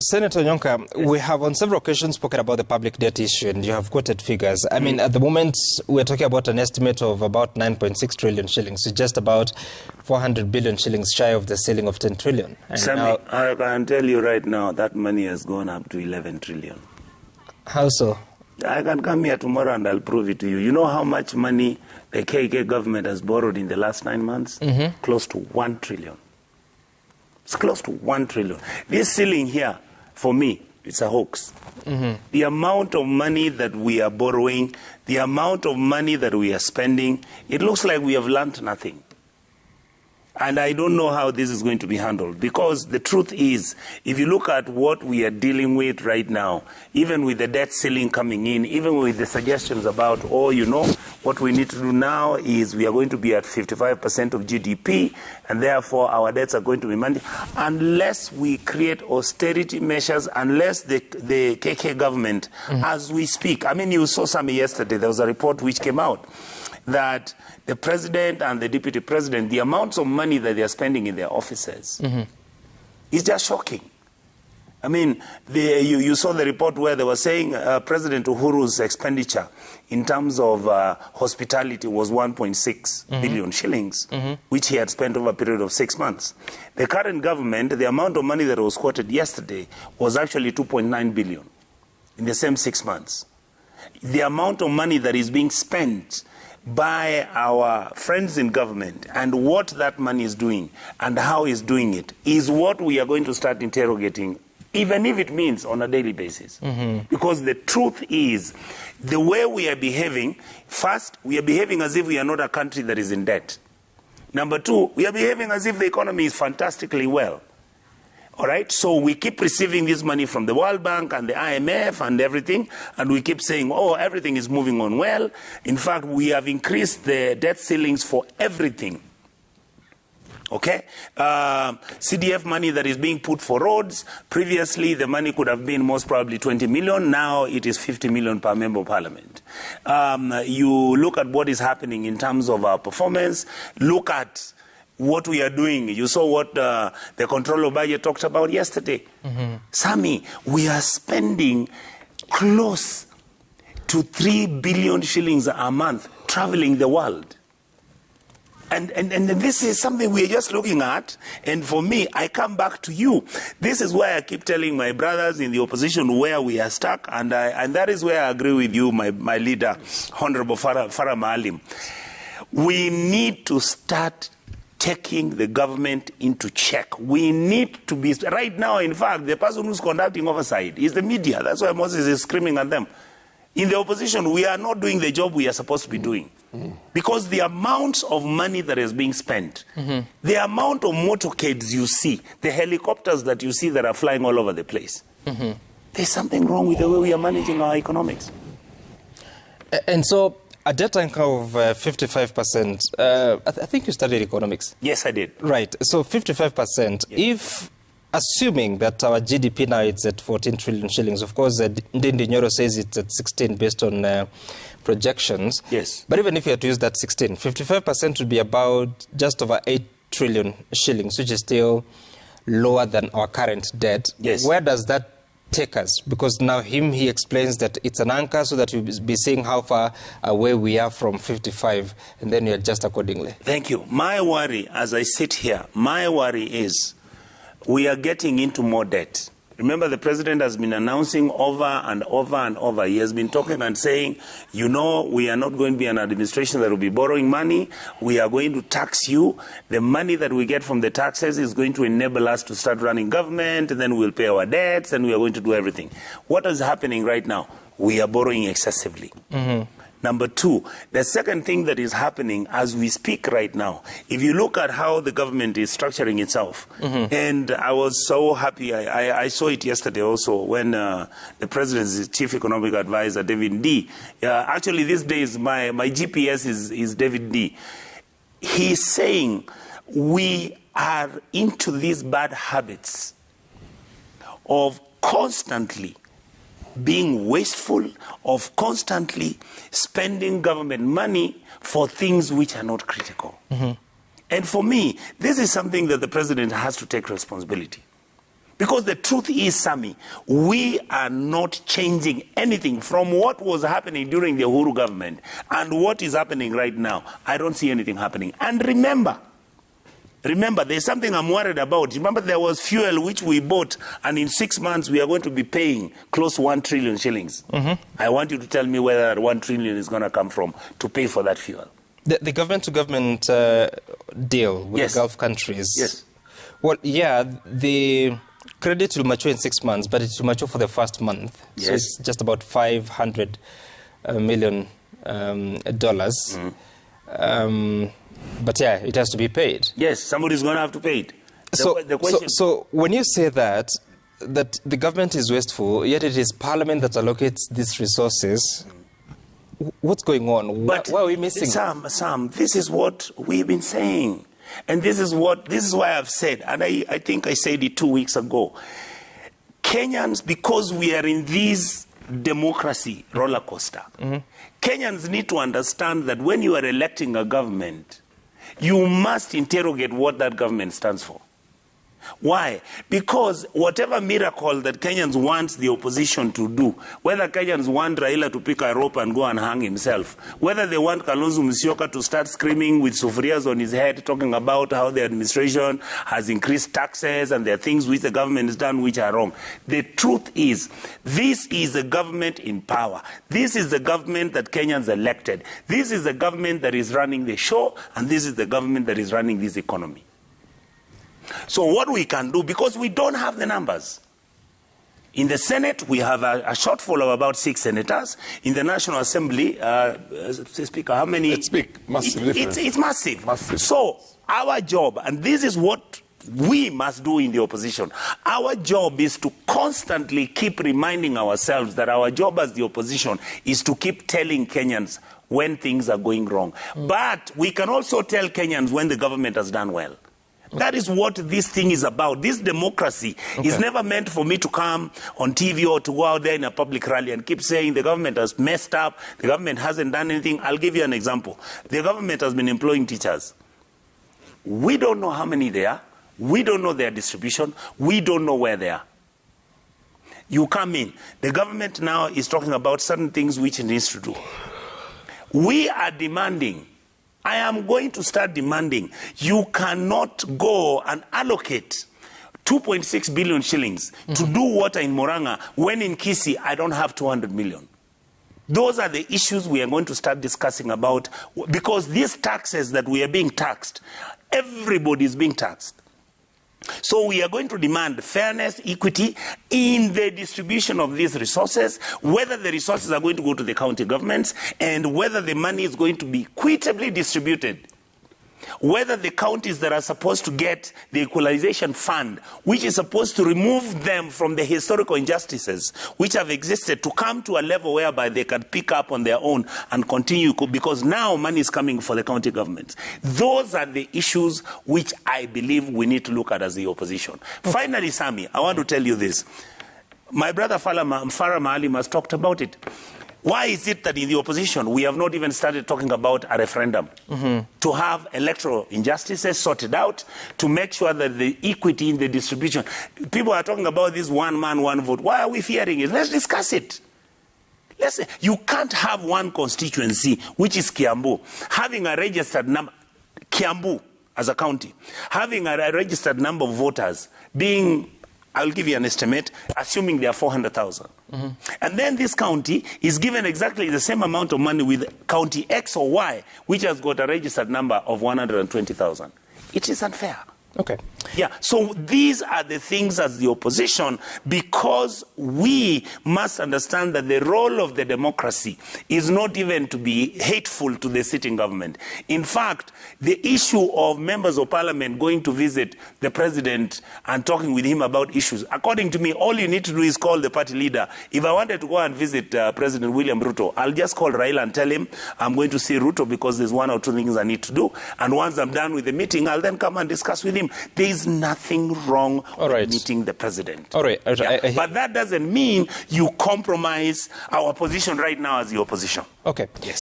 Senator Onyonka, yes. We have on several occasions spoken about the public debt issue, and you have quoted figures. I mean, at the moment, we're talking about an estimate of about 9.6 trillion shillings, so just about 400 billion shillings shy of the ceiling of 10 trillion. And Sammy, now, I can tell you right now, that money has gone up to 11 trillion. How so? I can come here tomorrow and I'll prove it to you. You know how much money the KK government has borrowed in the last 9 months? Close to 1 trillion. It's close to 1 trillion. This ceiling here, for me, it's a hoax. The amount of money that we are borrowing, the amount of money that we are spending, it looks like we have learned nothing. And I don't know how this is going to be handled, because the truth is, if you look at what we are dealing with right now, even with the debt ceiling coming in, even with the suggestions about, oh, you know, what we need to do now is we are going to be at 55% of GDP, and therefore our debts are going to be managed. Unless we create austerity measures, unless the KK government, as we speak, I mean, you saw some yesterday, there was a report which came out that the president and the deputy president, the amounts of money that they are spending in their offices is just shocking. I mean, you saw the report where they were saying President Uhuru's expenditure in terms of hospitality was 1.6 billion shillings, which he had spent over a period of 6 months. The current government, the amount of money that was quoted yesterday was actually 2.9 billion in the same 6 months. The amount of money that is being spent by our friends in government and what that money is doing and how he's doing it is what we are going to start interrogating, even if it means on a daily basis. Because the truth is, the way we are behaving, first, we are behaving as if we are not a country that is in debt. Number two, we are behaving as if the economy is fantastically well. All right, so we keep receiving this money from the World Bank and the IMF and everything, and we keep saying, oh, everything is moving on well. In fact, we have increased the debt ceilings for everything. Okay? CDF money that is being put for roads, previously the money could have been most probably 20 million, now it is 50 million per member of parliament. You look at what is happening in terms of our performance, look at what we are doing. You saw what the controller budget talked about yesterday. Sammy, we are spending close to 3 billion shillings a month traveling the world. And this is something we are just looking at. And for me, I come back to you. This is why I keep telling my brothers in the opposition where we are stuck. And that is where I agree with you, my leader, Honorable Farah Maalim. We need to start taking the government into check. We need to be, right now, in fact, the person who's conducting oversight is the media. That's why Moses is screaming at them. In the opposition, we are not doing the job we are supposed to be doing. Because the amount of money that is being spent, the amount of motorcades you see, the helicopters that you see that are flying all over the place, there's something wrong with the way we are managing our economics. And so, a debt anchor of 55%, I think you studied economics. Yes, I did. Right, so 55%, if, assuming that our GDP now is at 14 trillion shillings, of course, Ndindi Nyoro says it's at 16 based on projections. Yes. But even if you had to use that 16, 55% would be about just over 8 trillion shillings, which is still lower than our current debt. Yes. Where does that take us? Because now he explains that it's an anchor so that we'll be seeing how far away we are from 55, and then you adjust accordingly. Thank you. My worry, as I sit here, my worry is we are getting into more debt. Remember, the president has been announcing over and over and over. He has been talking and saying, you know, we are not going to be an administration that will be borrowing money. We are going to tax you. The money that we get from the taxes is going to enable us to start running government, and then we'll pay our debts, and we are going to do everything. What is happening right now? We are borrowing excessively. Number two, the second thing that is happening as we speak right now, if you look at how the government is structuring itself, and I was so happy, I saw it yesterday also when the president's chief economic advisor, David D, actually these days my GPS is David D. He's saying we are into these bad habits of constantly being wasteful, of constantly spending government money for things which are not critical. And for me, this is something that the president has to take responsibility. Because the truth is, Sammy, we are not changing anything from what was happening during the Uhuru government and what is happening right now. I don't see anything happening. And remember, there's something I'm worried about. Remember, there was fuel which we bought, and in 6 months we are going to be paying close to 1 trillion shillings. I want you to tell me where that 1 trillion is going to come from to pay for that fuel. The government-to-government deal with the Gulf countries. Yes. Well, yeah, the credit will mature in 6 months, but it will mature for the first month. Yes. So it's just about $500 million. But yeah, it has to be paid. Yes, somebody's going to have to pay it. So when you say that the government is wasteful, yet it is Parliament that allocates these resources, what's going on? Why are we missing? Sam, this is what we've been saying. And this is why I've said, and I think I said it 2 weeks ago, Kenyans, because we are in this democracy roller coaster, Kenyans need to understand that when you are electing a government, you must interrogate what that government stands for. Why? Because whatever miracle that Kenyans want the opposition to do, whether Kenyans want Raila to pick a rope and go and hang himself, whether they want Kalonzo Musyoka to start screaming with sufurias on his head, talking about how the administration has increased taxes and there are things which the government has done which are wrong. The truth is, this is the government in power. This is the government that Kenyans elected. This is the government that is running the show, and this is the government that is running this economy. So what we can do, because we don't have the numbers. In the Senate, we have a shortfall of about 6 senators. In the National Assembly, Speaker, how many? It's big, massive difference. It's massive. So our job, and this is what we must do in the opposition, our job is to constantly keep reminding ourselves that our job as the opposition is to keep telling Kenyans when things are going wrong. But we can also tell Kenyans when the government has done well. That is what this thing is about. This democracy is never meant for me to come on TV or to go out there in a public rally and keep saying the government has messed up, the government hasn't done anything. I'll give you an example. The government has been employing teachers. We don't know how many they are. We don't know their distribution. We don't know where they are. You come in. The government now is talking about certain things which it needs to do. We are demanding, I am going to start demanding, you cannot go and allocate 2.6 billion shillings to do water in Murang'a when in Kisii I don't have 200 million. Those are the issues we are going to start discussing about, because these taxes that we are being taxed, everybody is being taxed. So we are going to demand fairness, equity in the distribution of these resources, whether the resources are going to go to the county governments and whether the money is going to be equitably distributed. Whether the counties that are supposed to get the equalization fund, which is supposed to remove them from the historical injustices which have existed, to come to a level whereby they can pick up on their own and continue, because now money is coming for the county governments. Those are the issues which I believe we need to look at as the opposition. Finally, Sami, I want to tell you this. My brother Farah Maalim has talked about it. Why is it that in the opposition we have not even started talking about a referendum to have electoral injustices sorted out, to make sure that the equity in the distribution? People are talking about this one man, one vote. Why are we fearing it? Let's discuss it. You can't have one constituency, which is Kiambu, having a registered number, Kiambu as a county, having a registered number of voters being, I'll give you an estimate, assuming there are 400,000. And then this county is given exactly the same amount of money with county X or Y, which has got a registered number of 120,000. It is unfair. Okay. Yeah, so these are the things as the opposition, because we must understand that the role of the democracy is not even to be hateful to the sitting government. In fact, the issue of members of parliament going to visit the president and talking with him about issues, according to me, all you need to do is call the party leader. If I wanted to go and visit President William Ruto, I'll just call Raila and tell him I'm going to see Ruto because there's 1 or 2 things I need to do. And once I'm done with the meeting, I'll then come and discuss with him. There is nothing wrong with meeting the president. All right. Yeah. But that doesn't mean you compromise our position right now as the opposition. Okay. Yes.